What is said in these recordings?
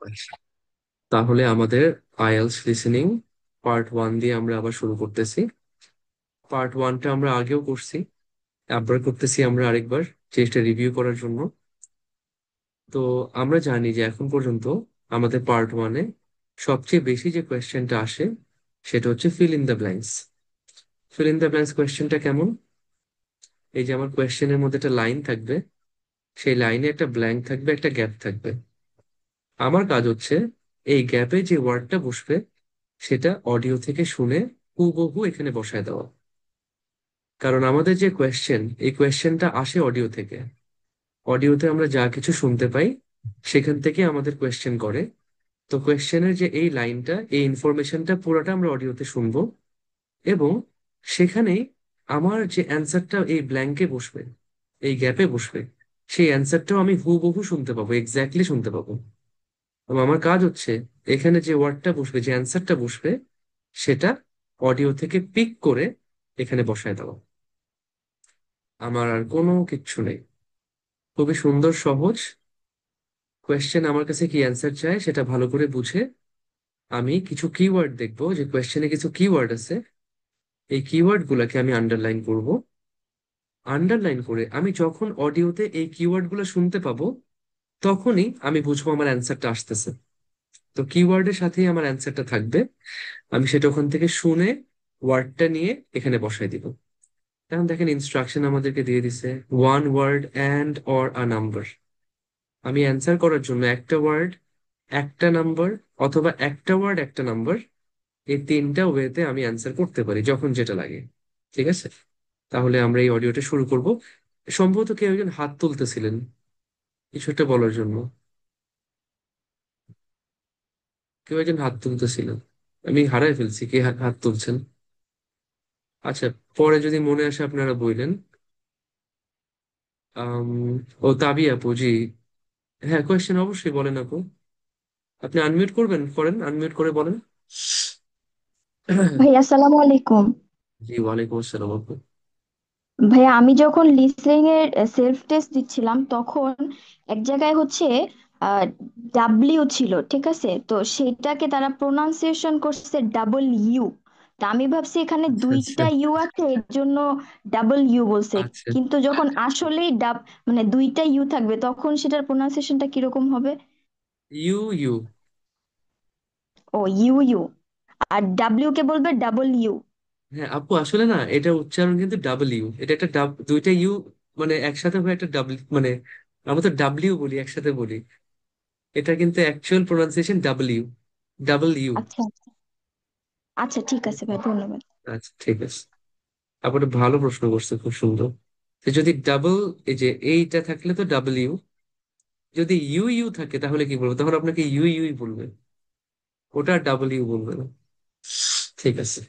আচ্ছা, তাহলে আমাদের আইএলটিএস লিসেনিং পার্ট 1 দিয়ে আমরা আবার শুরু করতেছি। পার্ট 1টা আমরা আগেও করছি, আবার করতেছি আমরা আরেকবার, চেষ্টা রিভিউ করার জন্য। তো আমরা জানি যে এখন পর্যন্ত আমাদের পার্ট 1-এ সবচেয়ে বেশি যে কোয়েশ্চেনটা আসে সেটা হচ্ছে fill in the blanks. Fill in the blanks কোয়েশ্চেনটা কেমন? এই যে আমার কোয়েশ্চেনের মধ্যে একটা লাইন থাকবে, সেই লাইনে একটা ব্ল্যাঙ্ক থাকবে, একটা গ্যাপ থাকবে। আমার কাজ হচ্ছে এই গ্যাপে যে ওয়ার্ডটা বসবে সেটা অডিও থেকে শুনে হুবহু এখানে বসায় দেওয়া। কারণ আমাদের যে কোয়েশ্চেন, এই কোয়েশ্চেনটা আসে অডিও থেকে। অডিওতে আমরা যা কিছু শুনতে পাই সেখান থেকে আমাদের কোয়েশ্চেন করে। তো কোয়েশ্চেনের যে এই লাইনটা, এই ইনফরমেশনটা পুরোটা আমরা অডিওতে শুনবো, এবং সেখানেই আমার যে অ্যান্সারটা এই ব্ল্যাঙ্কে বসবে, এই গ্যাপে বসবে, সেই অ্যান্সারটাও আমি হুবহু শুনতে পাবো, এক্স্যাক্টলি শুনতে পাবো। এবং আমার কাজ হচ্ছে এখানে যে ওয়ার্ডটা বসবে, যে অ্যান্সারটা বসবে, সেটা অডিও থেকে পিক করে এখানে বসায় দেওয়া। আমার আর কোনো কিচ্ছু নেই। খুবই সুন্দর, সহজ। কোয়েশ্চেন আমার কাছে কি অ্যান্সার চায় সেটা ভালো করে বুঝে আমি কিছু কিওয়ার্ড দেখবো, যে কোয়েশ্চেনে কিছু কিওয়ার্ড আছে, এই কিওয়ার্ড গুলাকে আমি আন্ডারলাইন করব। আন্ডারলাইন করে আমি যখন অডিওতে এই কিওয়ার্ড গুলো শুনতে পাবো, তখনই আমি বুঝবো আমার অ্যান্সারটা আসতেছে। তো কিওয়ার্ডের সাথেই আমার অ্যান্সারটা থাকবে। আমি সেটা ওখান থেকে শুনে ওয়ার্ডটা নিয়ে এখানে বসাই দিব। এখন দেখেন, ইনস্ট্রাকশন আমাদেরকে দিয়ে দিছে, one word and or a number. আমি অ্যান্সার করার জন্য একটা ওয়ার্ড, একটা নাম্বার, অথবা একটা ওয়ার্ড একটা নাম্বার, এই তিনটা ওয়েতে আমি অ্যান্সার করতে পারি যখন যেটা লাগে। ঠিক আছে, তাহলে আমরা এই অডিওটা শুরু করব। সম্ভবত কেউ একজন হাত তুলতেছিলেন কিছু একটা বলার জন্য। কেউ একজন হাত তুলতেছিলেন, আমি হারাই ফেলছি কে হাত হাত তুলছেন। আচ্ছা, পরে যদি মনে আসে আপনারা বললেন। আম, ও তাবি আপু, জি। হ্যাঁ, কোয়েশ্চেন অবশ্যই বলেন আপু। আপনি আনমিউট করবেন, করেন, আনমিউট করে বলেন। ভাইয়া আসসালামু আলাইকুম। জি, ওয়ালাইকুম আসসালাম আপু। ভাইয়া আমি যখন লিসেনিং এর সেলফ টেস্ট দিচ্ছিলাম তখন এক জায়গায় হচ্ছে ডাব্লিউ ছিল, ঠিক আছে, তো সেটাকে তারা প্রোনাউন্সিয়েশন করছে ডাবল ইউ। তা আমি ভাবছি এখানে আচ্ছা আচ্ছা দুইটা ইউ আছে এর জন্য ডাবল ইউ বলছে, আচ্ছা। কিন্তু যখন আসলেই মানে দুইটা ইউ থাকবে তখন সেটার প্রোনাউন্সিয়েশনটা কিরকম হবে? U U. ও ইউ ইউ, আর ডাব্লিউ কে বলবে ডাবল ইউ। হ্যাঁ আপু, আসলে না, এটা উচ্চারণ কিন্তু ডাবল ইউ, এটা একটা দুইটা ইউ মানে একসাথে হয়ে একটা ডাবল, মানে আমরা তো ডাব্লিউ বলি, একসাথে বলি। এটা কিন্তু actual pronunciation double you, double you. আচ্ছা আচ্ছা, ঠিক আছে ভাই, ধন্যবাদ। আচ্ছা ঠিক আছে। আপনি ভালো প্রশ্ন করছে, খুব সুন্দর। তো যদি ডাবল, এই যে এইটা থাকলে তো ডাবল ইউ, যদি ইউ ইউ থাকে তাহলে কি বলবো? তখন আপনাকে ইউ ইউই বলবে, ওটা ডাবল ইউ বলবে না। ঠিক আছে।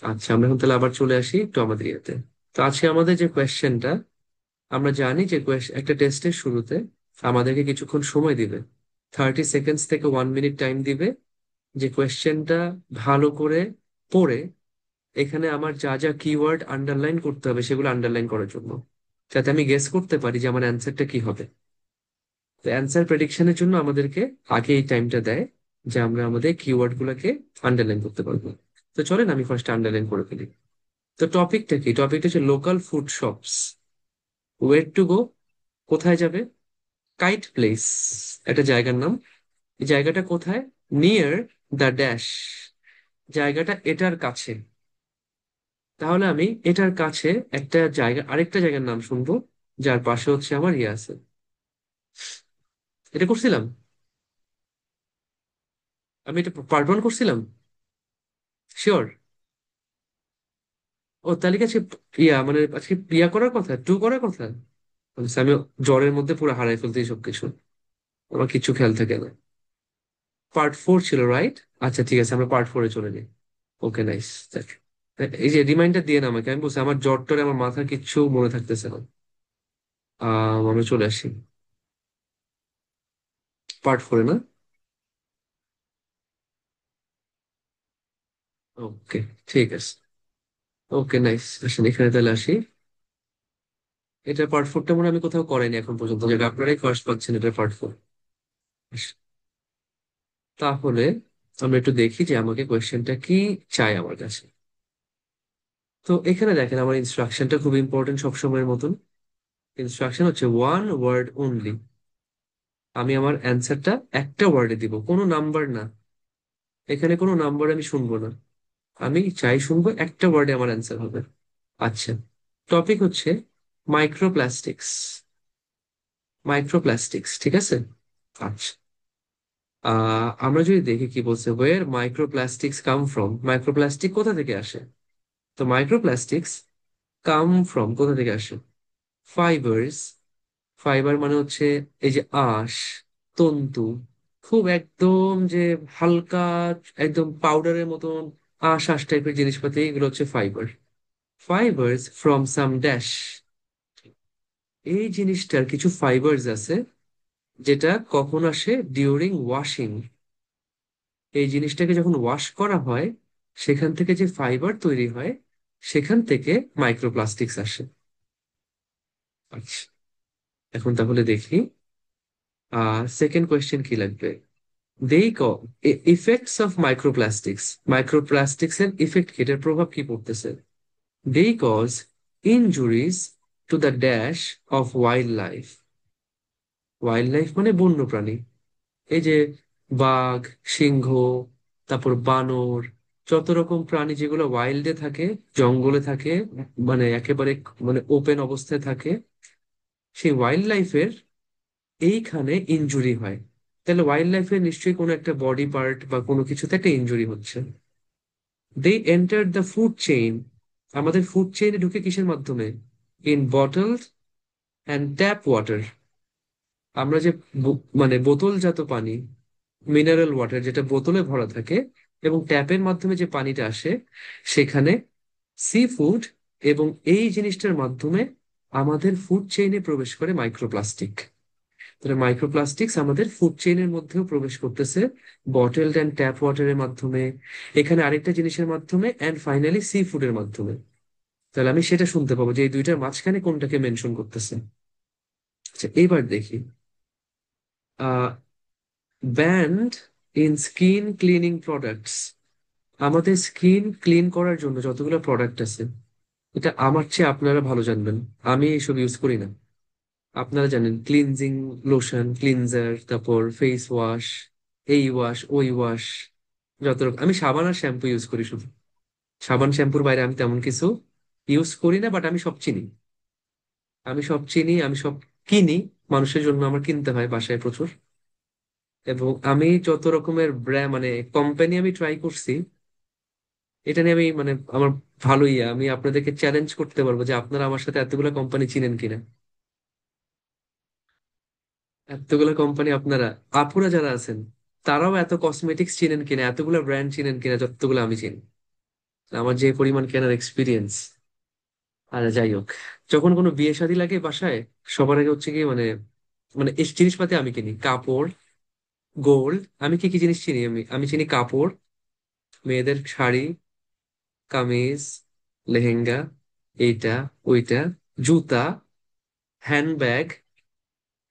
আচ্ছা, আমরা এখন তাহলে আবার চলে আসি একটু আমাদের ইয়েতে। তো আজকে আমাদের যে কোয়েশ্চেনটা, আমরা জানি যে একটা টেস্টের শুরুতে আমাদেরকে কিছুক্ষণ সময় দিবে, 30 সেকেন্ডস থেকে 1 মিনিট টাইম দিবে, যে কোয়েশ্চেনটা ভালো করে পড়ে এখানে আমার যা যা কিওয়ার্ড আন্ডারলাইন করতে হবে সেগুলো আন্ডারলাইন করার জন্য, যাতে আমি গেস করতে পারি যে আমার অ্যান্সারটা কি হবে। তো অ্যান্সার প্রেডিকশনের জন্য আমাদেরকে আগে এই টাইমটা দেয়, যে আমরা আমাদের কিওয়ার্ড গুলোকে আন্ডারলাইন করতে পারবো। তো চলেন আমি ফার্স্ট আন্ডারলাইন করে ফেলি। তো টপিকটা কি? টপিকটা হচ্ছে local food shops. Where to go, কোথায় যাবে? কাইট প্লেস, একটা জায়গার নাম। এই জায়গাটা কোথায়? নিয়ার দ্য ড্যাশ, জায়গাটা এটার কাছে। তাহলে আমি এটার কাছে একটা জায়গা, আরেকটা জায়গার নাম শুনবো যার পাশে হচ্ছে আমার ইয়ে আছে। এটা করছিলাম, আমি এটা পার্ট 1 করছিলাম, শিওর। ও তালিকা আছে। মানে আজকে করার কথা, 2 করার কথা। বলছে, আমি জ্বরের মধ্যে পুরো হারাই ফেলতে সব কিছু, আমার কিছু খেয়াল থাকে না। পার্ট 4 ছিল, রাইট? আচ্ছা ঠিক আছে, আমরা পার্ট 4-এ চলে যাই। ওকে, নাইস। এই যে রিমাইন্ডার দিয়ে না আমাকে, আমি বলছি আমার জ্বর টরে আমার মাথা কিচ্ছু মনে থাকতেছে না। আমরা চলে আসি পার্ট 4-এ, না? ওকে, ঠিক আছে। ওকে, নাইস। আসেন এখানে তাহলে আসি। এটা পার্ট 4টা মনে হয় আমি কোথাও করাইনি এখন পর্যন্ত, যেটা আপনারাই ফার্স্ট পাচ্ছেন, এটা পার্ট 4। তাহলে আমরা একটু দেখি যে আমাকে কোয়েশ্চেনটা কি চাই আমার কাছে। তো এখানে দেখেন আমার ইনস্ট্রাকশনটা খুব ইম্পর্টেন্ট সবসময়ের মতন। ইনস্ট্রাকশন হচ্ছে ওয়ান ওয়ার্ড অনলি। আমি আমার অ্যান্সারটা একটা ওয়ার্ডে দিব, কোনো নাম্বার না। এখানে কোনো নাম্বার আমি শুনবো না। আমি চাই শুনবো একটা ওয়ার্ডে আমার অ্যান্সার হবে। আচ্ছা, টপিক হচ্ছে মাইক্রোপ্লাস্টিক্স। মাইক্রোপ্লাস্টিক্স, ঠিক আছে। আচ্ছা, আমরা যদি দেখি কি বলছে, ওয়ের মাইক্রোপ্লাস্টিক্স কাম ফ্রম, মাইক্রোপ্লাস্টিক কোথা থেকে আসে। তো মাইক্রোপ্লাস্টিক্স কাম ফ্রম কোথা থেকে আসে, ফাইবার্স। ফাইবার মানে হচ্ছে এই যে আঁশ, তন্তু, খুব একদম যে হালকা, একদম পাউডারের মতন আঁশ আঁশ টাইপের জিনিসপাতি, এগুলো হচ্ছে fibre. Fibres from some dash. এই জিনিসটার কিছু ফাইবার্স আছে যেটা কখন আসে, ডিউরিং ওয়াশিং। এই জিনিসটাকে যখন ওয়াশ করা হয়, সেখান থেকে যে ফাইবার তৈরি হয়, সেখান থেকে মাইক্রোপ্লাস্টিক্স আসে। আচ্ছা, এখন তাহলে দেখি সেকেন্ড কোয়েশ্চেন কি লাগবে। দেই ক ইফেক্টস অফ মাইক্রোপ্লাস্টিক্স, মাইক্রোপ্লাস্টিক্স এর ইফেক্ট কি, এটার প্রভাব কি পড়তেছে। They cause injuries to the dash of wild life. Wild life মানে বন্য প্রাণী, এই যে বাঘ, সিংহ, তারপর বানর, যত রকম প্রাণী যেগুলো ওয়াইল্ডে থাকে, জঙ্গলে থাকে, মানে একেবারে মানে ওপেন অবস্থায় থাকে, সেই ওয়াইল্ড লাইফের এইখানে ইনজুরি হয়। তাহলে ওয়াইল্ড লাইফের নিশ্চয়ই কোনো একটা বডি পার্ট বা কোনো কিছুতে একটা ইনজুরি হচ্ছে। দে এন্টার দ্য ফুড চেইন। আমাদের ফুড চেইনে ঢুকে কিসের মাধ্যমে, ইন বটলড অ্যান্ড ট্যাপ ওয়াটার। আমরা যে মানে বোতলজাত পানি, মিনারেল ওয়াটার যেটা বোতলে ভরা থাকে, এবং ট্যাপের মাধ্যমে যে পানিটা আসে, সেখানে সি ফুড, এবং এই জিনিসটার মাধ্যমে আমাদের ফুড চেইনে প্রবেশ করে মাইক্রোপ্লাস্টিক। তাহলে মাইক্রোপ্লাস্টিক্স আমাদের ফুড চেইনের মধ্যেও প্রবেশ করতেছে, বটেলড অ্যান্ড ট্যাপ ওয়াটারের মাধ্যমে, এখানে আরেকটা জিনিসের মাধ্যমে, অ্যান্ড ফাইনালি সি ফুডের মাধ্যমে। তাহলে আমি সেটা শুনতে পাবো যে এই দুইটার মাঝখানে কোনটাকে মেনশন করতেছে। আচ্ছা, এইবার দেখি band in skin cleaning products. আমাদের স্কিন ক্লিন করার জন্য যতগুলো প্রোডাক্ট আছে, এটা আমার চেয়ে আপনারা ভালো জানবেন। আমি এইসব ইউজ করি না। আপনারা জানেন ক্লিনজিং লোশন, ক্লিনজার, তারপর ফেস ওয়াশ, এই ওয়াশ ওই ওয়াশ, যত রকম, আমি সাবান আর শ্যাম্পু ইউজ করি শুধু। সাবান শ্যাম্পুর বাইরে আমি তেমন কিছু ইউজ করি না, বাট আমি সব চিনি। আমি সব চিনি, আমি সব কিনি। মানুষের জন্য আমার কিনতে হয় বাসায় প্রচুর। এবং আমি যত রকমের ব্র্যান্ড মানে কোম্পানি আমি ট্রাই করছি, এটা নিয়ে আমি মানে আমার ভালোই, আমি আপনাদেরকে চ্যালেঞ্জ করতে পারবো যে আপনারা আমার সাথে এতগুলো কোম্পানি চিনেন কিনা। এতগুলো কোম্পানি আপনারা, আপুরা যারা আছেন, তারাও এত কসমেটিক্স চিনেন কিনা, এতগুলো ব্র্যান্ড চিনেন কিনা যতগুলো আমি চিনি। আমার যে পরিমাণ কেনার এক্সপিরিয়েন্স। আর যাই হোক, যখন কোনো বিয়ে শাদী লাগে বাসায়, সবার আগে হচ্ছে কি মানে, মানে এই জিনিসপাতি আমি কিনি, কাপড়, গোল্ড। আমি কি কি জিনিস চিনি, আমি আমি চিনি কাপড়, মেয়েদের শাড়ি, কামিজ, লেহেঙ্গা, এইটা ওইটা, জুতা, হ্যান্ডব্যাগ,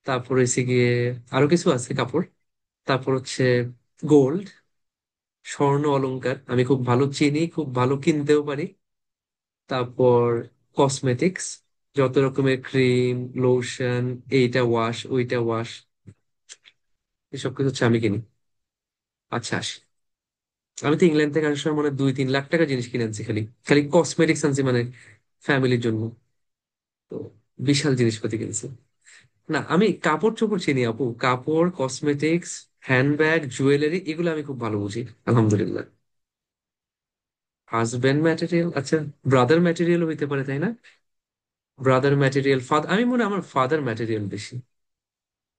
তারপর হচ্ছে গিয়ে আরো কিছু আছে কাপড়, তারপর হচ্ছে গোল্ড, স্বর্ণ অলংকার আমি খুব ভালো চিনি, খুব ভালো কিনতেও পারি। তারপর কসমেটিক্স, যত রকমের ক্রিম, লোশন, এইটা ওয়াশ ওইটা ওয়াশ, এসব কিছু হচ্ছে আমি কিনি। আচ্ছা আসি, আমি তো ইংল্যান্ড থেকে আসার সময় মানে 2-3 লাখ টাকা জিনিস কিনে আনছি, খালি খালি কসমেটিক্স আনছি মানে ফ্যামিলির জন্য। তো বিশাল জিনিসপাতি কিনছি। না, আমি কাপড় চোপড় চিনি আপু, কাপড়, কসমেটিক্স, হ্যান্ডব্যাগ, জুয়েলারি, এগুলো আমি খুব ভালো বুঝি, আলহামদুলিল্লাহ। হাজবেন্ড ম্যাটেরিয়াল, আচ্ছা, ব্রাদার ম্যাটেরিয়ালও হইতে পারে তাই না। ব্রাদার ম্যাটেরিয়াল, ফাদার, আমি মনে হয় আমার ফাদার ম্যাটেরিয়াল বেশি।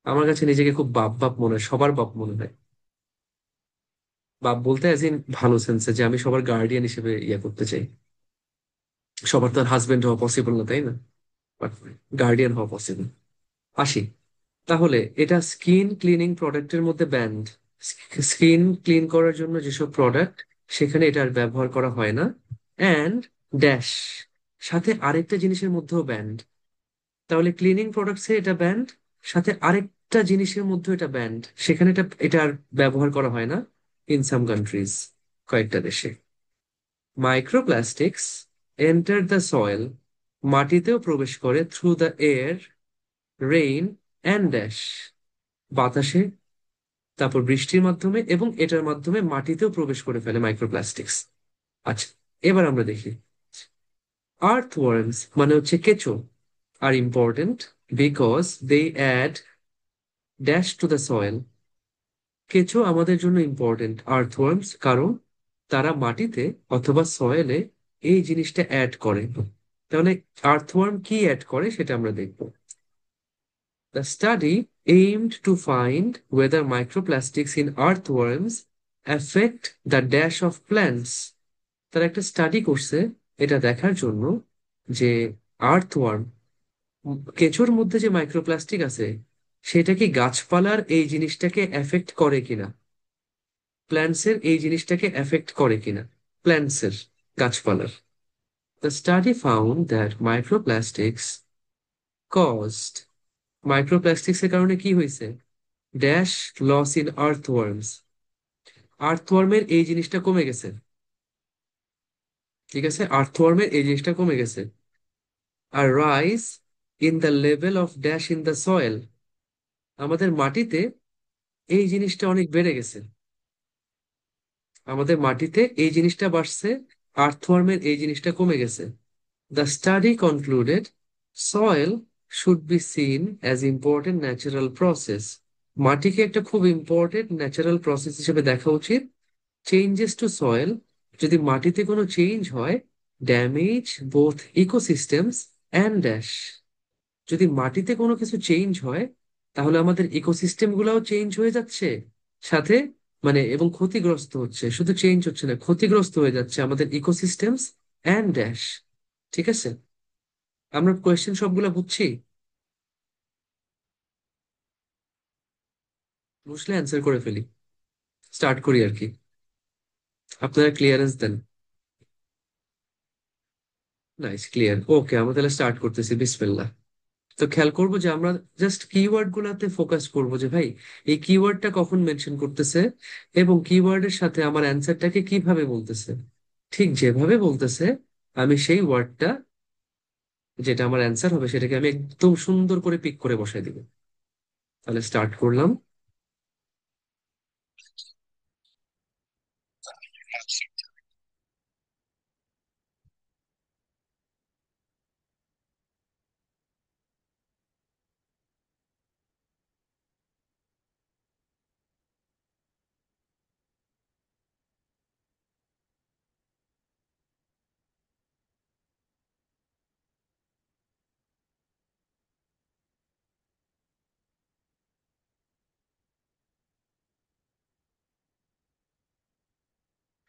আমার কাছে নিজেকে খুব বাপ বাপ মনে হয়, সবার বাপ মনে হয়। বাপ বলতে অ্যাজ ইন ভালো সেন্সে, যে আমি সবার গার্ডিয়ান হিসেবে ইয়ে করতে চাই। সবার তো আর হাজবেন্ড হওয়া পসিবল না, তাই না, বাট গার্ডিয়ান হওয়া পসিবল। আসি, তাহলে এটা স্কিন ক্লিনিং প্রোডাক্টের মধ্যে ব্যান্ড। স্কিন ক্লিন করার জন্য যেসব প্রোডাক্ট, সেখানে এটা আর ব্যবহার করা হয় না। অ্যান্ড ড্যাশ, সাথে আরেকটা জিনিসের মধ্যেও ব্যান্ড। তাহলে ক্লিনিং প্রোডাক্টসে এটা ব্যান্ড, সাথে আরেকটা জিনিসের মধ্যে এটা ব্যান্ড, সেখানে এটা আর ব্যবহার করা হয় না ইন সাম কান্ট্রিজ, কয়েকটা দেশে। মাইক্রোপ্লাস্টিক্স এন্টার দ্য সয়েল, মাটিতেও প্রবেশ করে through the air, rain and dash, বাতাসে, তারপর বৃষ্টির মাধ্যমে, এবং এটার মাধ্যমে মাটিতেও প্রবেশ করে ফেলে মাইক্রোপ্লাস্টিক্স। আচ্ছা, এবার আমরা দেখি আর্থওয়ার্মস মানে হচ্ছে কেঁচো আর important because they add dash to the soil. কেঁচো আমাদের জন্য ইম্পর্টেন্ট আর্থওয়ার্মস কারণ তারা মাটিতে অথবা সয়েলে এই জিনিসটা অ্যাড করে। তাহলে আর্থওয়ার্ম কি অ্যাড করে সেটা আমরা দেখব। The study aimed to find whether microplastics in earthworms affect the dash of plants. তারা একটা স্টাডি করছে এটা দেখার জন্য যে আর্থওয়ার্ম, কেঁচোর মধ্যে যে মাইক্রোপ্লাস্টিক আছে সেটা কি গাছপালার এই জিনিসটাকে এফেক্ট করে কিনা, প্ল্যান্টসের এই জিনিসটাকে এফেক্ট করে কিনা, প্ল্যান্টসের, গাছপালার। The study found that microplastics caused, মাইক্রোপ্লাস্টিক্স এর কারণে কি হয়েছে, ড্যাশ লস ইন আর্থওয়ার্মস, আর্থওয়ার্মের এই জিনিসটা কমে গেছে। ঠিক আছে, আর্থওয়ার্মের এই জিনিসটা কমে গেছে। আর rise in the level of dash in the soil, আমাদের মাটিতে এই জিনিসটা অনেক বেড়ে গেছে, আমাদের মাটিতে এই জিনিসটা বাড়ছে, আর্থওয়ার্মের এই জিনিসটা কমে গেছে। The study concluded soil should be seen as important natural process, মাটিকে একটা খুব ইম্পর্টেন্ট ন্যাচারাল প্রসেস হিসেবে দেখা উচিত। চেঞ্জেস টু সয়েল, যদি মাটিতে কোনো চেঞ্জ হয়, damage both ecosystems and dash, যদি মাটিতে কোনো কিছু চেঞ্জ হয় তাহলে আমাদের ইকোসিস্টেম গুলাও চেঞ্জ হয়ে যাচ্ছে সাথে, মানে এবং ক্ষতিগ্রস্ত হচ্ছে, শুধু চেঞ্জ হচ্ছে না, ক্ষতিগ্রস্ত হয়ে যাচ্ছে আমাদের ইকোসিস্টেমস অ্যান্ড ড্যাশ। ঠিক আছে, আমরা কোয়েশ্চেন সবগুলা বুঝছি, বুঝলে অ্যান্সার করে ফেলি, স্টার্ট করি আর কি, আপনারা ক্লিয়ারেন্স দেন। নাইস, ক্লিয়ার, ওকে, আমরা তাহলে স্টার্ট করতেছি, বিসমিল্লাহ। তো খেয়াল করবো যে আমরা জাস্ট কিওয়ার্ড গুলাতে ফোকাস করবো যে ভাই এই কিওয়ার্ডটা কখন মেনশন করতেছে এবং কিওয়ার্ডের সাথে আমার অ্যান্সারটাকে কিভাবে বলতেছে। ঠিক যেভাবে বলতেছে আমি সেই ওয়ার্ডটা, যেটা আমার অ্যান্সার হবে সেটাকে আমি একদম সুন্দর করে পিক করে বসাই দিব। তাহলে স্টার্ট করলাম।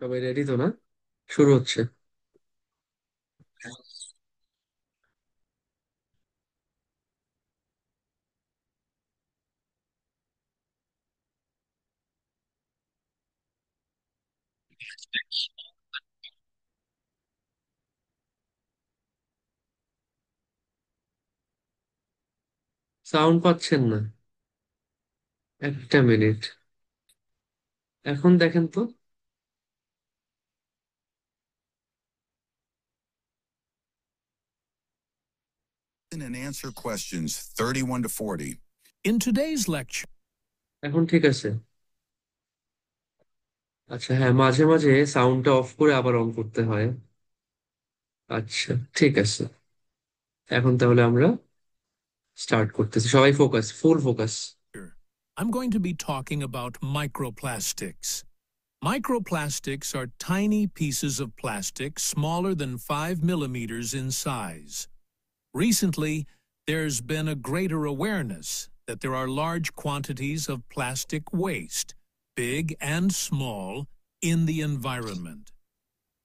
সবাই রেডি তো না? শুরু হচ্ছে। সাউন্ড পাচ্ছেন না? একটা মিনিট, এখন দেখেন তো। And answer questions 31 to 40. In today's lecture, এখন ঠিক আছে? আচ্ছা, হ্যাঁ, মাঝে মাঝে সাউন্ডটা অফ করে আবার অন করতে হয়। আচ্ছা, ঠিক আছে, এখন তাহলে আমরা স্টার্ট করতেছি, সবাই focus, full focus. I'm going to be talking about microplastics. Microplastics are tiny pieces of plastic smaller than 5 millimeters in size. Recently, there's been a greater awareness that there are large quantities of plastic waste, big and small, in the environment.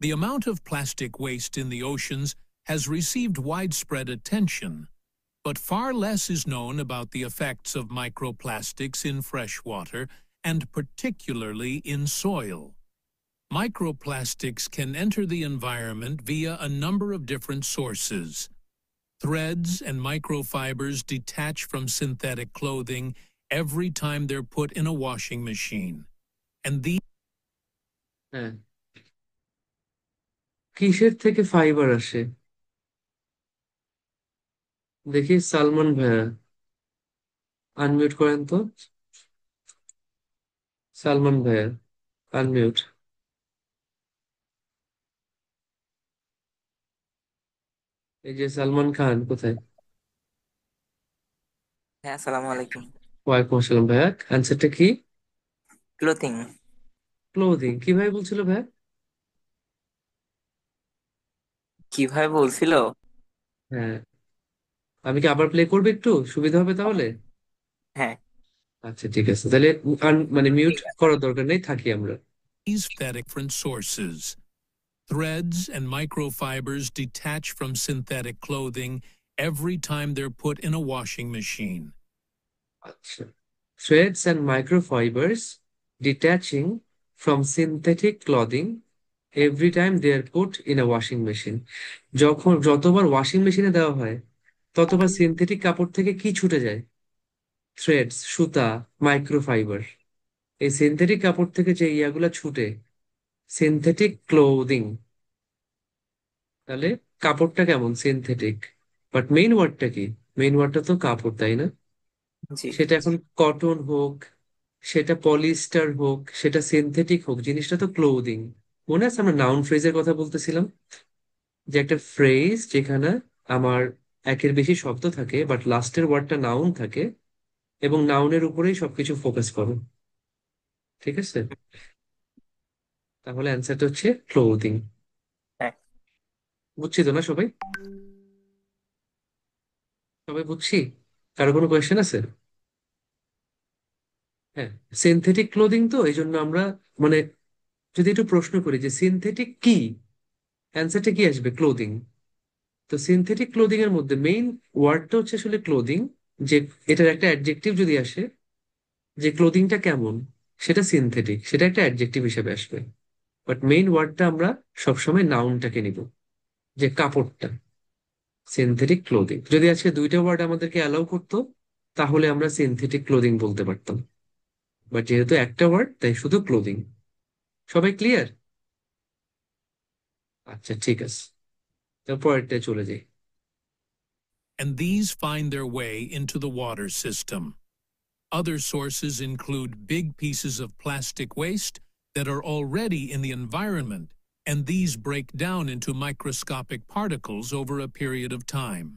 The amount of plastic waste in the oceans has received widespread attention, but far less is known about the effects of microplastics in freshwater and particularly in soil. Microplastics can enter the environment via a number of different sources. Threads and microfibers detach from synthetic clothing every time they're put in a washing machine. And these হ্যাঁ, কিসের থেকে fibre আসে? দেখি সালমান ভাইয়া, unmute করেন তো। সালমান ভাইয়া, unmute. এই যে সালমান খান কোথায়? হ্যাঁ, আসসালামু আলাইকুম। ওয়ালাইকুম আসসালাম ভাইয়া, অ্যান্সারটা কি? ক্লোথিং। ক্লোদিং। কিভাবে বলছিল ভাইয়া? কিভাবে বলছিল? হ্যাঁ, আমি কি আবার প্লে করবো? একটু সুবিধা হবে তাহলে। হ্যাঁ, আচ্ছা ঠিক আছে, তাহলে মানে মিউট ঠিক আছে। করার দরকার নেই, থাকি আমরা। different sources. Threads and microfibers detach from synthetic clothing every time they're put in a washing machine. আচ্ছা, threads and microfibers detaching from synthetic clothing every time they are put in a washing machine. যতবার washing মেশিনে দেওয়া হয় ততবার synthetic কাপড় থেকে কি ছুটে যায়? থ্রেডস, সুতা, মাইক্রোফাইবার। এই সিনথেটিক কাপড় থেকে যে ইয়াগুলা ছুটে, সিনথেটিক ক্লোদিং। তাহলে কাপড়টা কেমন? সিনথেটিক। বাট মেইন ওয়ার্ডটা কি? মেইন ওয়ার্ডটা তো কাপড়, তাই না? জি। সেটা এখন কটন হোক, সেটা পলিস্টার হোক, সেটা সিনথেটিক হোক, জিনিসটা তো ক্লোদিং। মনে আছে আমরা নাউন ফ্রেজের কথা বলতেছিলাম, যে একটা ফ্রেজ যেখানে আমার একের বেশি শব্দ থাকে বাট লাস্টের ওয়ার্ডটা নাউন থাকে, এবং নাউনের উপরেই সবকিছু ফোকাস করো। ঠিক আছে, তাহলে অ্যান্সারটা হচ্ছে ক্লোদিং। হ্যাঁ। বুঝছি তো না সবাই? সবাই বুঝছি? কারো কোনো কোয়েশ্চেন আছে? হ্যাঁ, সিনথেটিক ক্লোদিং তো এই জন্য আমরা মানে যদি একটু প্রশ্ন করি যে সিনথেটিক কি, অ্যান্সারটা কি আসবে? ক্লোদিং। তো সিনথেটিক ক্লোদিং এর মধ্যে মেইন ওয়ার্ডটা হচ্ছে আসলে ক্লোদিং। যে এটার একটা অ্যাডজেক্টিভ যদি আসে, যে ক্লোদিংটা কেমন, সেটা সিনথেটিক, সেটা একটা অ্যাডজেক্টিভ হিসেবে আসবে। বাট মেইন ওয়ার্ডটা আমরা সবসময় নাউনটাকে নিব, যে কাপড়টা। সিনথেটিক ক্লোদিং যদি আজকে দুইটা ওয়ার্ড আমাদেরকে অ্যালাউ করতো, তাহলে আমরা সিনথেটিক ক্লোদিং বলতে পারতাম। বাট যেহেতু একটা ওয়ার্ড, তাই শুধু ক্লোদিং। সবাই ক্লিয়ার? আচ্ছা ঠিক আছে, পরেরটা চলে যাই। And these find their way into the water system. Other sources include big pieces of plastic waste that are already in the environment, and these break down into microscopic particles over a period of time.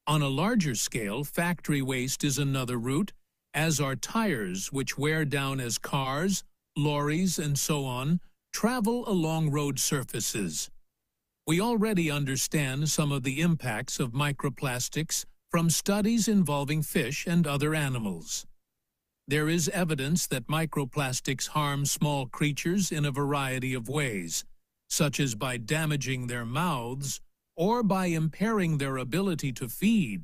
On a larger scale, factory waste is another route, as are tires which wear down as cars, lorries, and so on travel along road surfaces. We already understand some of the impacts of microplastics from studies involving fish and other animals. There is evidence that microplastics harm small creatures in a variety of ways, such as by damaging their mouths or by impairing their ability to feed.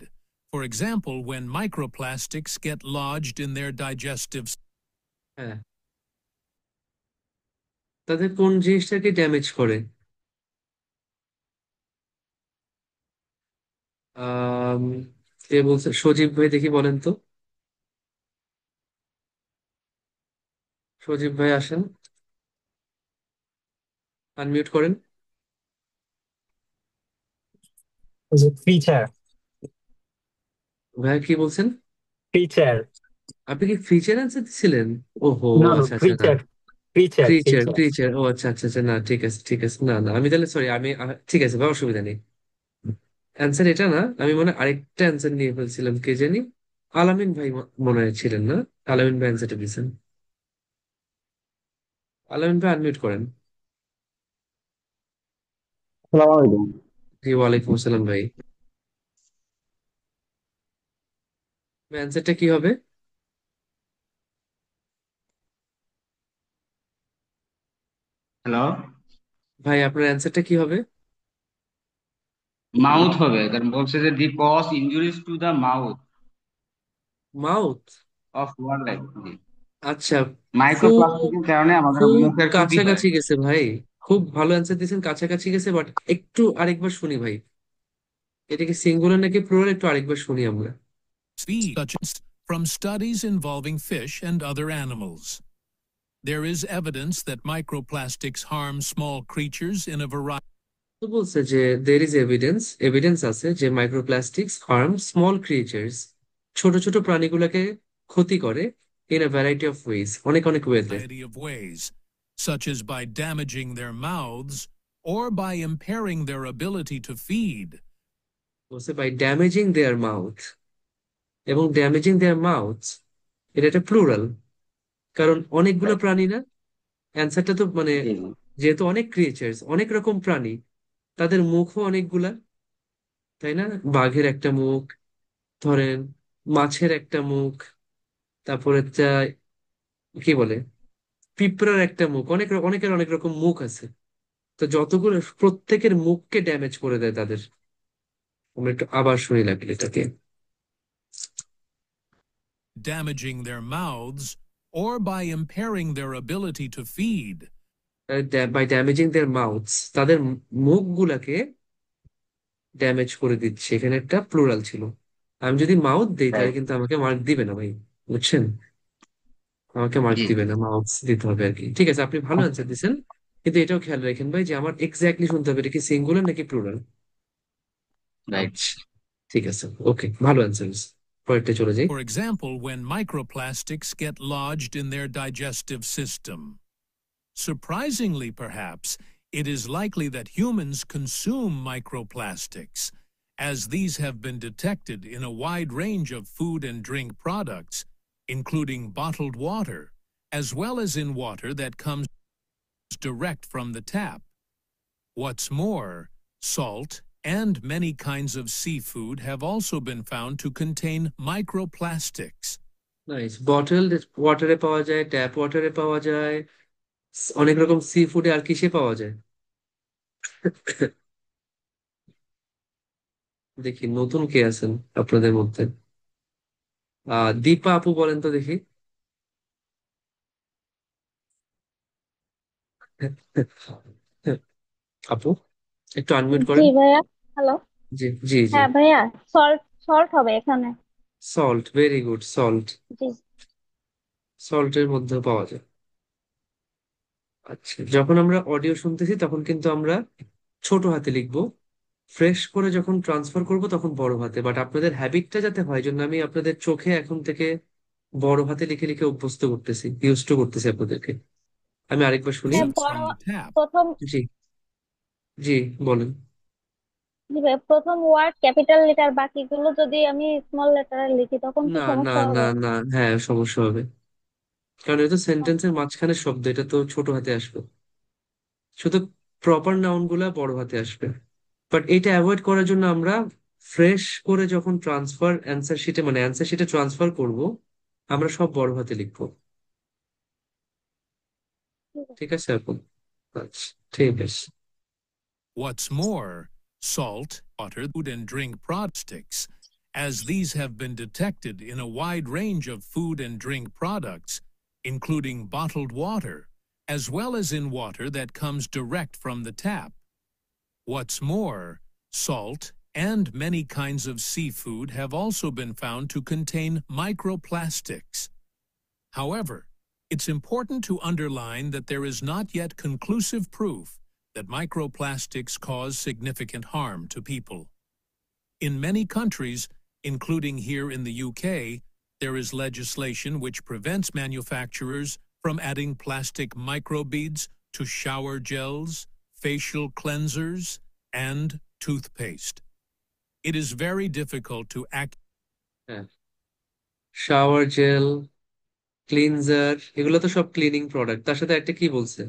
For example, when microplastics get lodged in their digestive হ্যাঁ, তাদের কোন জিনিসটাকে damage করে? আহ কে বলছে? সজীব ভাই দেখি বলেন তো। সজীব ভাই আসেন, আনমিউট করেন। ফিচার। ভাই কি বলছেন? ফিচার। আপনি কি ফিচার অ্যান্সার দিছিলেন? ওহো, না, আচ্ছা আচ্ছা, না। Feature. Feature creature, feature. Creature, ও আচ্ছা আচ্ছা আচ্ছা, না ঠিক আছে ঠিক আছে, না না আমি তাহলে সরি, আমি ঠিক আছে ভাই, অসুবিধা নেই। অ্যান্সার এটা না, আমি মনে হয় আরেকটা অ্যান্সার নিয়ে ফেলছিলাম, কে জানি। আলামিন ভাই মনে হয় ছিলেন না? আলামিন ভাই অ্যান্সারটা দিয়েছেন। আলামিন ভাই আনমিউট করেন। আসসালামু আলাইকুম। জি ওয়ালাইকুম আসসালাম ভাই। অ্যান্সারটা কি হবে? হ্যালো। ভাই আপনার অ্যান্সারটা কি হবে? মাউথ হবে, কারণ বলছে যে the cause injuries to the mouth mouth. Of war life. আচ্ছা, খুব মাইক্রোপ্লাস্টিকের কারণে আমাদের খুব মুখের ক্ষতি হয়। কাছাকাছি গেছে ভাই, খুব ভালো অ্যান্সার দিয়েছেন, কাছাকাছি গেছে, বাট একটু আরেকবার শুনি ভাই। এটা কি সিঙ্গুলার নাকি প্লুরাল, একটু আরেকবার শুনি আমরা। feed, such as from studies involving fish and other animals. There is evidence that microplastics harm small creatures in a variety. তো বলছে যে দের ইজ এভিডেন্স আছে যে মাইক্রোপ্লাস্টিক্স হার্ম স্মল ক্রিয়েচার্স, ছোট ছোট প্রাণীগুলোকে ক্ষতি করে in a variety of ways, অনেক অনেক ওয়েতে। Of ways, such as by damaging their mouths or by impairing their ability to feed. বলছে বাই ড্যামেজিং দেয়ার মাউথ, এবং ড্যামেজিং দেয়ার মাউথ এটা একটা প্লুরাল, কারণ অনেকগুলো প্রাণী না, অ্যান্সারটা তো মানে যেহেতু অনেক ক্রিয়েচার্স অনেক রকম প্রাণী, তাদের মুখও অনেকগুলা, তাই না? বাঘের একটা মুখ ধরেন, মাছের একটা মুখ, তারপরে কি বলে পিঁপড়ার একটা মুখ, অনেকের অনেক রকম মুখ আছে। তো যতগুলো প্রত্যেকের মুখকে ড্যামেজ করে দেয় তাদের। আমরা একটু আবার শুনি লাগলে এটাকে। Damaging their mouths or by impairing their ability to feed. By damaging their mouths, তাদের মুখগুলাকে ড্যামেজ করে দিচ্ছে, এখানে একটা প্লুরাল ছিল। আমি যদি মাউথ দিই তাহলে কিন্তু আমাকে মার্ক দিবে না ভাই, বুঝছেন? আমাকে মার্ক দিবে না, মাউথস দিতে হবে আর কি। ঠিক আছে, আপনি ভালো অ্যান্সার দিচ্ছেন, কিন্তু এটাও খেয়াল রাখেন ভাই যে আমার এক্স্যাক্টলি শুনতে হবে এটা কি সিঙ্গুলার নাকি প্লুরাল। আচ্ছা, ঠিক আছে, ওকে, ভালো অ্যান্সার। পরেরটা চলে যাই। For example, when microplastics get lodged in their digestive system. Surprisingly, perhaps, it is likely that humans consume microplastics, as these have been detected in a wide range of food and drink products, including bottled water, as well as in water that comes direct from the tap. What's more, salt and many kinds of seafood have also been found to contain microplastics. Nice, bottle ওয়াটারে পাওয়া যায়, tap ওয়াটারে পাওয়া যায়, অনেক রকম C ফুডে, আর কিসে পাওয়া যায়? দেখি নতুন কে আছেন আপনাদের মধ্যে। দীপা আপু বলেন তো দেখি। আপু একটু আনমিউট জি করেন। ভাইয়া। হ্যালো। জি জি জি। হ্যাঁ ভাইয়া, সল্ট সল্ট হবে এখানে। Salt, very good, salt. জি। সল্টের মধ্যেও পাওয়া যায়। আচ্ছা, যখন আমরা অডিও শুনতেছি তখন কিন্তু আমরা ছোট হাতে লিখবো, ফ্রেশ করে যখন ট্রান্সফার করব তখন বড় হাতে। বাট আপনাদের হ্যাবিটটা যাতে হয় জন্য আমি আপনাদের চোখে এখন থেকে বড় হাতে লিখে লিখে অভ্যস্ত করতেছি, ইউজ টু করতেছি আপনাদেরকে। আমি আরেকবার শুনি। বড় From the tap. প্রথম। জি জি, বলেন। জি ভাইয়া, প্রথম ওয়ার্ড ক্যাপিটাল লেটার, বাকিগুলো যদি আমি স্মল লেটারে লিখি তখন কি না না সমস্যা না হবে? না, হ্যাঁ সমস্যা হবে, কারণ এটা সেন্টেন্সের মাঝখানে শব্দ, এটা তো ছোট হাতে আসবে। শুধু প্রপার নাউন গুলা বড় হাতে আসবে। বাট এটা অ্যাভয়েড করার জন্য আমরা ফ্রেশ করে যখন ট্রান্সফার অ্যান্সার শিটে মানে অ্যান্সার শিটে ট্রান্সফার করব, আমরা সব বড় হাতে লিখবো। ঠিক আছে। ঠিক আছে আপু? আচ্ছা, ঠিক আছে। What's more, salt, water, food and drink plastics, as these have been detected in a wide range of food and drink products, including bottled water, as well as in water that comes direct from the tap. What's more, salt and many kinds of seafood have also been found to contain microplastics. However, it's important to underline that there is not yet conclusive proof that microplastics cause significant harm to people. In many countries, including here in the UK, there is legislation which prevents manufacturers from adding plastic microbeads to shower gels, facial cleansers, and toothpaste. It is very difficult to হ্যাঁ, shower gel, cleanser, এগুলো তো সব cleaning product, তার সাথে একটা কি বলছে?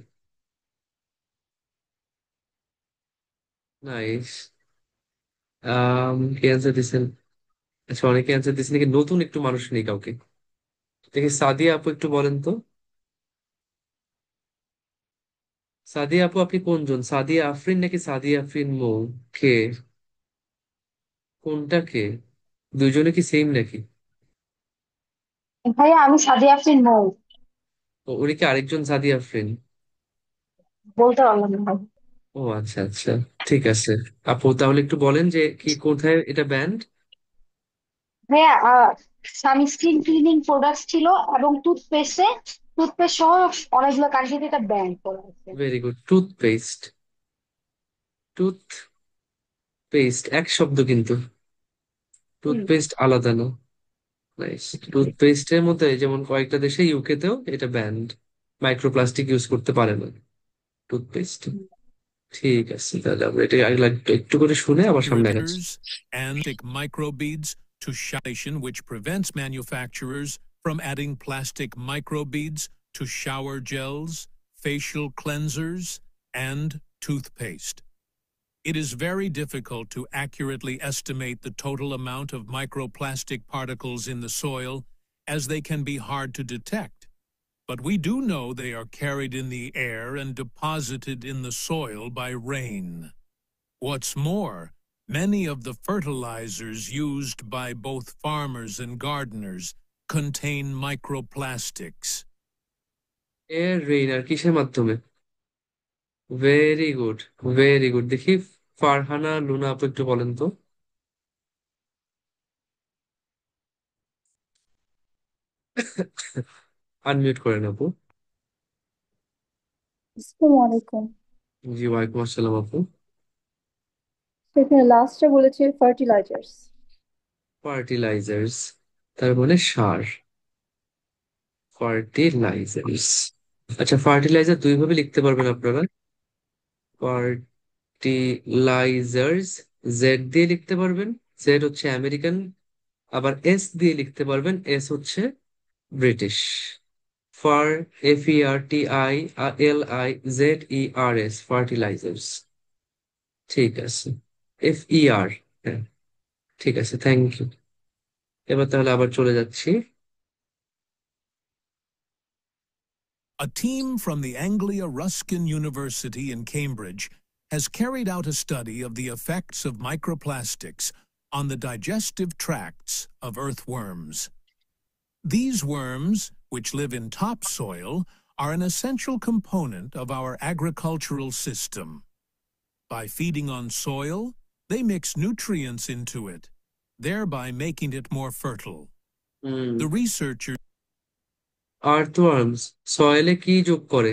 Nice. কে answer দিচ্ছেন? আচ্ছা, অনেকে অ্যান্সার দিচ্ছেন, নাকি নতুন একটু মানুষ নেই কাউকে? দেখি সাদিয়া আপু একটু বলেন তো। সাদিয়া আপু আপনি কোনজন, সাদিয়া আফরিন নাকি সাদিয়া আফরিন মৌ? কে, কোনটা কে? দুইজনে কি সেম নাকি? ভাইয়া আমি সাদিয়া আফরিন মৌ। উনি কি আরেকজন সাদিয়া আফরিন? বলতে পারলাম না ভাই। ও আচ্ছা আচ্ছা, ঠিক আছে। আপু তাহলে একটু বলেন যে কি, কোথায় এটা ব্যান্ড? ভাইয়া সানস্ক্রিন ক্লিনিং প্রোডাক্টস ছিল এবং টুথপেস্ট সহ অনেকগুলো কান্ট্রিতে এটা ব্যান করা আছে। Very good. টুথপেস্ট। টুথপেস্ট এক শব্দ কিন্তু, হুম। টুথপেস্ট আলাদা না। নাইস। টুথপেস্টের মধ্যে যেমন কয়েকটা দেশে, ইউকে তেও এটা ব্যান্ড, মাইক্রোপ্লাস্টিক ইউজ করতে পারে না টুথপেস্ট। ঠিক আছে, তাহলে আমরা এটা আগে একটু করে শুনে আবার সামনে আগাচ্ছি। And microbeads to station which prevents manufacturers from adding plastic microbeads to shower gels, facial cleansers, and toothpaste. It is very difficult to accurately estimate the total amount of microplastic particles in the soil, as they can be hard to detect. But we do know they are carried in the air and deposited in the soil by rain. What's more, many of the fertilizers used by both farmers and gardeners contain microplastics. এর rain আর কিসের মাধ্যমে? Very good, very good. দেখি Farhana Luna আপু একটু বলেন তো। Unmute করেন আপু। আসসালামু আলাইকুম। জি ওয়ালাইকুম আসসালাম আপু। সেখানে লাস্টে বলেছে ফার্টিলাইজার্স। ফার্টিলাইজার্স, তার মানে সার। ফার্টিলাইজার্স। আচ্ছা, ফার্টিলাইজার দুই ভাবে লিখতে পারবেন আপনারা। ফার্টিলাইজার্স জেড দিয়ে লিখতে পারবেন, জেড হচ্ছে আমেরিকান। আবার এস দিয়ে লিখতে পারবেন, এস হচ্ছে ব্রিটিশ। Fur, FERTILIZERS, fertilisers. ঠিক আছে। FER, হ্যাঁ ঠিক আছে, থ্যাংক ইউ। এবার তাহলে আবার চলে যাচ্ছি। A team from the Anglia Ruskin University in Cambridge has carried out a study of the effects of microplastics on the digestive tracts of earthworms. These worms, which live in topsoil, are an essential component of our agricultural system. By feeding on soil, they mix nutrients into it, thereby making it more fertile. The researchers আর্থওয়ার্মস সয়েলে কি যোগ করে?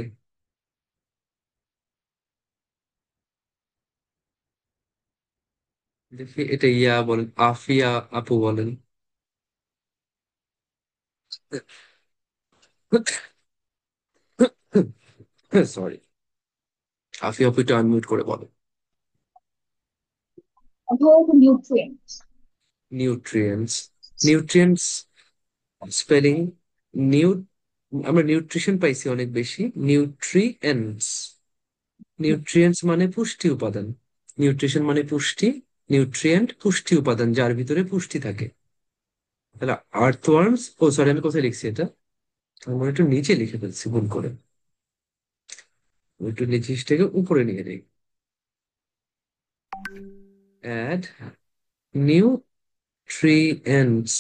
দেখি এটা ইয়া বলেন, আফিয়া আপু বলেন। Sorry, Afia আপু একটু আনমিউট করে বলেন। Nutrients. Nutrients. Nutrients spelling new, আমরা নিউট্রিশন পাইছি অনেক বেশি। নিউট্রিয়েন্টস, নিউট্রিয়েন্টস মানে পুষ্টি উপাদান। নিউট্রিশন মানে পুষ্টি, নিউট্রিয়েন্ট পুষ্টি উপাদান, যার ভিতরে পুষ্টি থাকে। তাহলে আর্থওয়ার্মস, ও সরি আমি কোথায় লিখছি এটা, আমরা একটু নিচে লিখে ফেলছি ভুল করে। একটু নিচেটাকে উপরে নিয়ে যাই। Add nutrients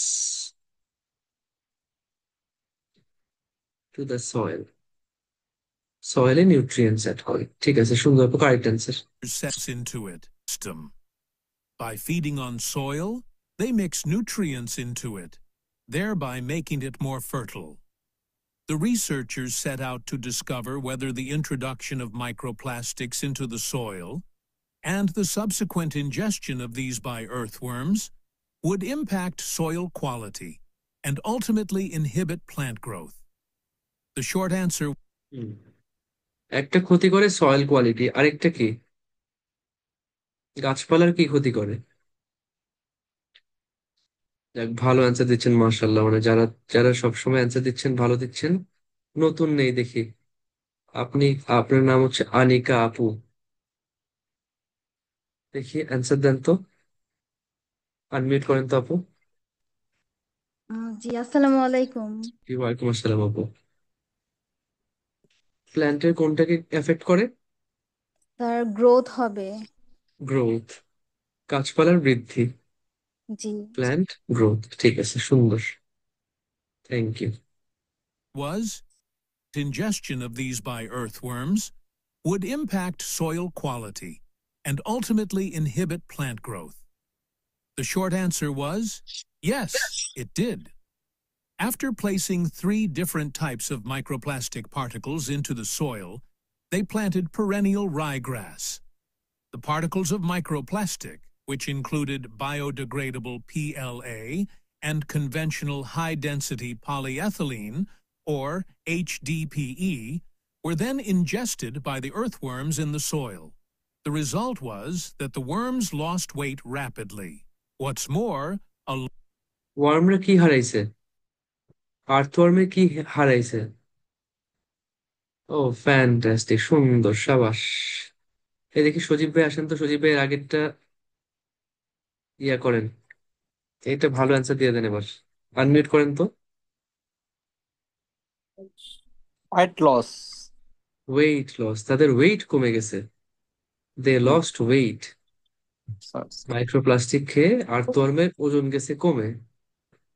to the soil. সয়েলে নিউট্রিয়েন্টস অ্যাড করে, ঠিক আছে, সুন্দর, correct answer. sets into it. By feeding on soil, they mix nutrients into it, thereby making it more fertile. The researchers set out to discover whether the introduction of microplastics into the soil and the subsequent ingestion of these by earthworms would impact soil quality and ultimately inhibit plant growth. The short answer: একটা ক্ষতি করে soil quality, আরেকটা কি? গাছপালার কি ক্ষতি করে? যাক, ভালো অ্যান্সার দিচ্ছেন মার্শাল্লাহ, মানে যারা যারা সবসময় অ্যান্সার দিচ্ছেন ভালো দিচ্ছেন। নতুন নেই দেখি। আপনি, আপনার নাম হচ্ছে আনিকা আপু, দেখি অ্যান্সার দেন তো। আনমিউট করেন তো আপু। জি আসসালামু আলাইকুম। জি ওয়ালাইকুম আসসালাম আপু। প্ল্যান্টের কোনটাকে এফেক্ট করে? তার গ্রোথ হবে। গ্রোথ, গাছপালার বৃদ্ধি। জি। প্ল্যান্ট গ্রোথ, ঠিক আছে, সুন্দর, thank you. was ingestion of these by earthworms would impact soil quality and ultimately inhibit plant growth. The short answer was Yes, it did. After placing 3 different types of microplastic particles into the soil, they planted perennial ryegrass. The particles of microplastic, which included biodegradable PLA and conventional high-density polyethylene, or HDPE, were then ingested by the earthworms in the soil. The result was that the worms lost weight rapidly. What's more, ওয়ার্মরা কি হারাইছে? আর্থওয়ার্মে কি হারাইছে? ও fantastic, সুন্দর, সাবাস। এদিকে সজীব ভাই আসেন তো, সজীব ভাই এর আগেরটা করেন, এটা ভালো অ্যান্সার দিয়ে দেন এবার। আনমিউট করেন তো। Weight loss. ওয়েট লস, তাদের ওয়েট কমে গেছে, দে লস্ট ওয়েট। মাইক্রোপ্লাস্টিক খেয়ে আর্থওয়ার্মের ওজন গেছে কমে।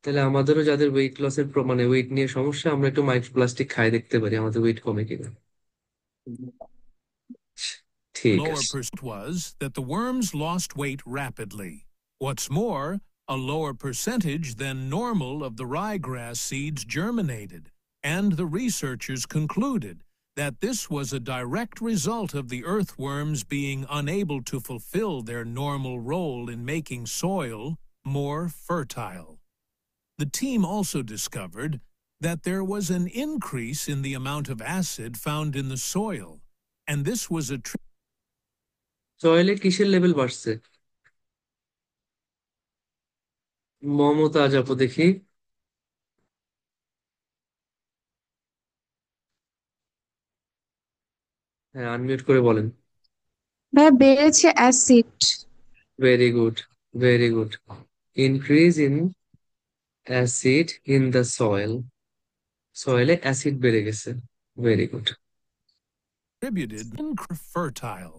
তাহলে আমাদেরও যাদের ওয়েট লসের মানে ওয়েট নিয়ে সমস্যা, আমরা একটু মাইক্রোপ্লাস্টিক খাই দেখতে পারি আমাদের ওয়েট কমে কিনা। ঠিক lower আছে। percent was that the worms lost weight rapidly. What's more, a lower percentage than normal of the ryegrass seeds germinated, and the researchers concluded that this was a direct result of the earthworms being unable to fulfill their normal role in making soil more fertile. The team also discovered that there was an increase in the amount of acid found in the soil, and this was সয়েলে কিসের level বাড়ছে? মমতাজ আপু দেখি। হ্যাঁ, unmute করে বলেন। ভাইয়া বেড়েছে acid. Very good, very good. Increase in acid in the soil, সয়েলে অ্যাসিড বেড়ে গেছে। Very good. attributed fertile.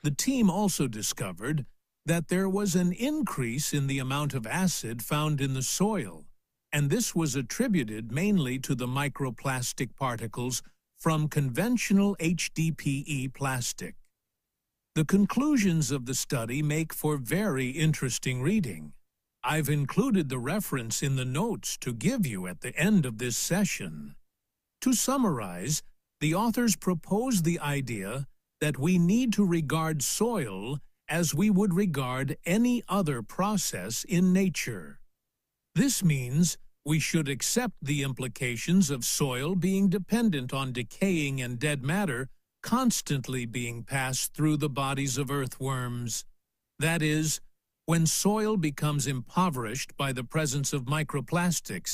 The team also discovered that there was an increase in the amount of acid found in the soil, and this was attributed mainly to the microplastic particles from conventional HDPE plastic. The conclusions of the study make for very interesting reading. I've included the reference in the notes to give you at the end of this session. To summarize, the authors propose the idea that we need to regard soil as we would regard any other process in nature. This means we should accept the implications of soil being dependent on decaying and dead matter constantly being passed through the bodies of earthworms. That is, when soil becomes impoverished by the presence of microplastics,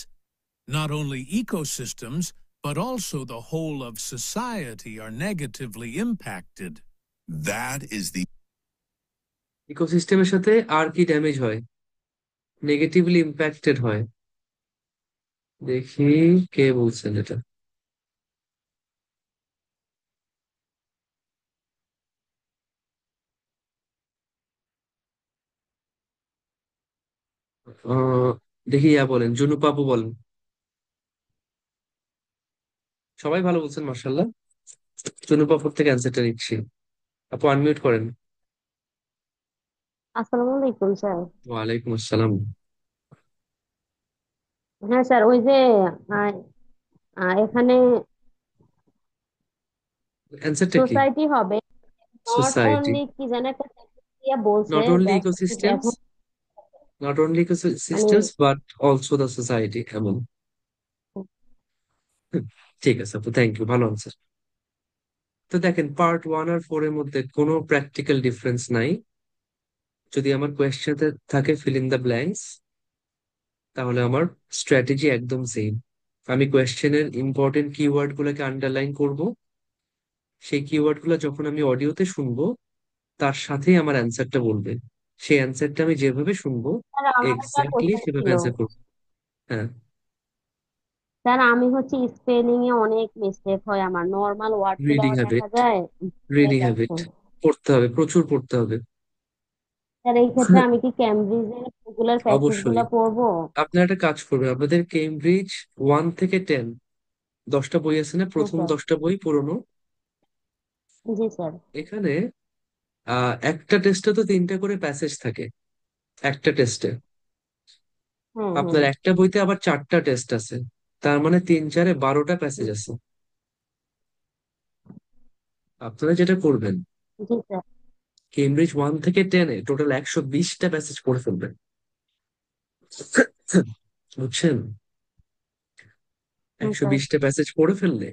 not only ecosystems, but also the whole of society are negatively impacted. That is the ইকোসিস্টেমের সাথে আর কি damage হয়, negatively impacted হয়? দেখি কে বলছেন এটা। দেখি বলেন, জুনু পাপু বলেন। সবাই ভালো বলছেন, মার্শাল্লাহ। জুনু পাপুর থেকে অ্যান্সারটা নিচ্ছি। আপু আনমিউট করেন। আসসালামু আলাইকুম স্যার। ওয়ালাইকুম আসসালাম। হ্যাঁ স্যার, ওই যে আহ, এখানে অ্যান্সারটা কি? সোসাইটি হবে, নট সোসাইটি, অনলি কি যেন একটা ইয়া বলছে, নট অনলি জাস্ট ইকোসিস্টেমস, এখন নট অনলি মানে ecosystems but also the society, এমন। হুম, ঠিক আছে আপু, থ্যাংক ইউ, ভালো আনসার। তো দেখেন, পার্ট 1 আর 4 এর মধ্যে কোনো প্র্যাকটিক্যাল ডিফারেন্স নাই। যদি আমার কোয়েশ্চেনে থাকে ফিল ইন দ্য ব্ল্যাঙ্কস, তাহলে আমার স্ট্র্যাটেজি একদম সেম। আমি কোয়েশ্চেনের ইম্পর্টেন্ট কিওয়ার্ড গুলোকে আন্ডারলাইন করব, সেই কিওয়ার্ড গুলো যখন আমি অডিওতে শুনবো তার সাথেই আমার অ্যান্সারটা বলবে। সেই অ্যান্সারটা আমি যেভাবে শুনবো স্যার আমার একটা এক্স্যাক্টলি কোশ্চেন সেভাবে ছিল। অ্যান্সার করবো। হ্যাঁ, স্যার আমি হচ্ছে স্পেলিং এ অনেক মিস্টেক হয়, আমার নর্মাল ওয়ার্ড গুলো রিডিং দেখা হ্যাবিট, যায় ভুলে রিডিং যাচ্ছে। হ্যাবিট পড়তে হবে, প্রচুর পড়তে হবে। স্যার এই ক্ষেত্রে আমি কি ক্যামব্রিজের রেগুলার প্র্যাকটিস অবশ্যই। গুলো পড়বো? আপনারা একটা কাজ করবেন, আপনাদের কেমব্রিজ 1 থেকে 10, 10টা বই আছে না, হ্যাঁ প্রথম স্যার। 10টা বই পুরনো। জি স্যার। এখানে একটা টেস্টে তো 3টা করে প্যাসেজ থাকে, একটা টেস্টে। হুম আপনার হুম। একটা বইতে আবার 4টা টেস্ট আছে, তার মানে 3 4 12টা প্যাসেজ আছে। আপনারা যেটা করবেন, জি স্যার। কেমব্রিজ 1 থেকে 10-এ টোটাল 120টা প্যাসেজ পড়ে ফেলবেন। বুঝছেন? হুম একশো স্যার। বিশটা প্যাসেজ পড়ে ফেললে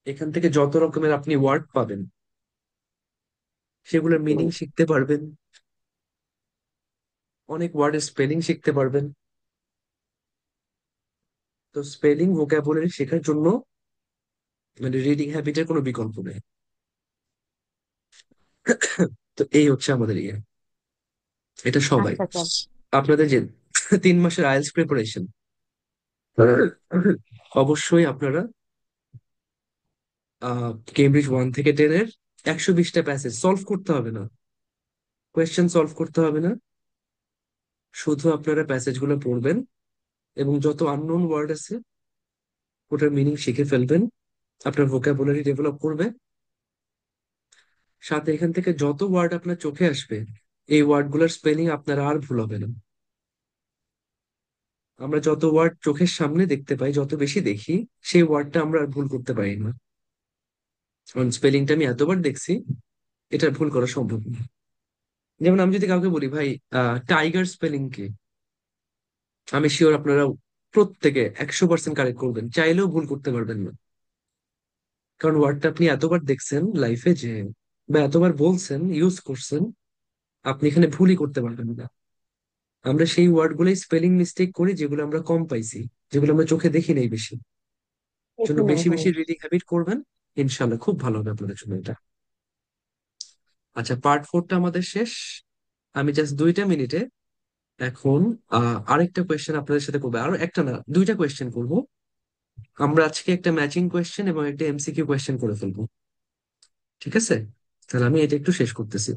এখান থেকে যত রকমের আপনি ওয়ার্ড পাবেন সেগুলোর মিনিং শিখতে পারবেন, অনেক ওয়ার্ডের স্পেলিং শিখতে পারবেন। তো স্পেলিং ভোকাবুলারি শেখার জন্য মানে রিডিং হ্যাবিটের কোনো বিকল্প নেই। তো এই হচ্ছে আমাদের ইয়ে, এটা সবাই। আচ্ছা স্যার। আপনাদের যে 3 মাসের আইএলটিএস প্রিপারেশন, অবশ্যই আপনারা কেমব্রিজ 1 থেকে 10-এর 120টা প্যাসেজ সলভ করতে হবে না, কোয়েশ্চেন সলভ করতে হবে না, শুধু আপনারা প্যাসেজ গুলো পড়বেন এবং যত আননোন ওয়ার্ড আছে ওটার মিনিং শিখে ফেলবেন, আপনার ভোকাবুলারি ডেভেলপ করবে। সাথে এখান থেকে যত ওয়ার্ড আপনার চোখে আসবে এই ওয়ার্ড গুলোর স্পেলিং আপনার আর ভুল হবে না। আমরা যত ওয়ার্ড চোখের সামনে দেখতে পাই, যত বেশি দেখি, সেই ওয়ার্ডটা আমরা আর ভুল করতে পারি না, কারণ স্পেলিংটা আমি এতবার দেখছি, এটা ভুল করা সম্ভব না। যেমন আমি যদি কাউকে বলি, ভাই টাইগার স্পেলিং কি, আমি শিওর আপনারা প্রত্যেকে 100% কারেক্ট করবেন, চাইলেও ভুল করতে পারবেন না, কারণ ওয়ার্ডটা আপনি এতবার দেখছেন লাইফে যে, বা এতবার বলছেন, ইউজ করছেন, আপনি এখানে ভুলই করতে পারবেন না। আমরা সেই ওয়ার্ড গুলোই স্পেলিং মিস্টেক করি যেগুলো আমরা কম পাইছি, যেগুলো আমরা চোখে দেখি নাই বেশি। জন্য এখানে বেশি হ্যাঁ। বেশি রিডিং হ্যাবিট করবেন, ইনশাল্লাহ খুব ভালো হবে আপনাদের জন্য এটা। আচ্ছা, পার্ট 4টা আমাদের শেষ। আমি জাস্ট 2টা মিনিটে এখন আরেকটা কোয়েশ্চেন আপনাদের সাথে করবো, আরো একটা না 2টা কোয়েশ্চেন করব। আমরা আজকে একটা ম্যাচিং কোয়েশ্চেন এবং একটা এমসিকিউ কোয়েশ্চেন করে ফেলবো, ঠিক আছে? তাহলে আমি এটা একটু শেষ করতেছি।